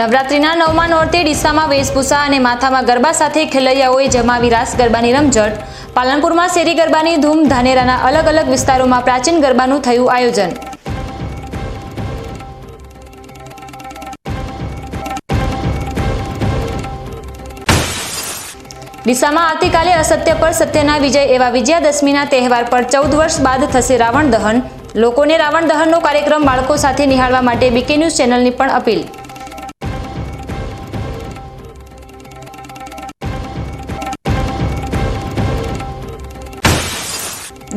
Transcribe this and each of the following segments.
નવરાત્રિના 9મા નોરતે ડીસામાં વેશભૂષા અને માથામાં ગરબા સાથે ખેલૈયાઓએ જમાવી રાસ ગરબાની રમઝટ। પાલનપુરમાં શેરી ગરબાની ધૂમ, ધાનેરાના અલગ અલગ વિસ્તારોમાં પ્રાચીન ગરબાનું થયું આયોજન। ડીસામાં આવતીકાલે અસત્ય પર સત્યના વિજય એવા વિજયાદશમીના તહેવાર પર 14 વર્ષ બાદ થશે રાવણ દહન। લોકોને રાવણ દહનનો કાર્યક્રમ બાળકો સાથે નિહાળવા માટે બીકે ન્યૂઝ ચેનલની પણ અપીલ।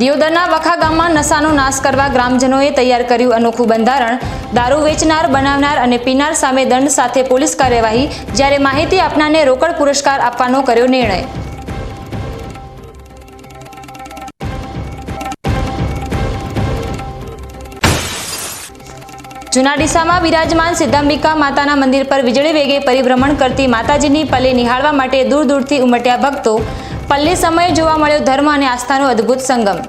દિયોદરના વખા ગામમાં નશાનો નાશ કરવા ગ્રામજનોએ તૈયાર કર્યું અનોખું બંધારણ। દારૂ વેચનાર, બનાવનાર અને પીનાર સામે દંડ સાથે પોલીસ કાર્યવાહી, જ્યારે માહિતી આપનારને રોકડ પુરસ્કાર આપવાનો કર્યો નિર્ણય। જૂના ડીસામાં બિરાજમાન સિદ્ધાંબિકા માતાના મંદિર પર વીજળી વેગે પરિભ્રમણ કરતી માતાજીની પલ્લે નિહાળવા માટે દૂર દૂરથી ઉમટ્યા ભક્તો। પલ્લે સમયે જોવા મળ્યો ધર્મ અને આસ્થાનો અદ્ભુત સંગમ।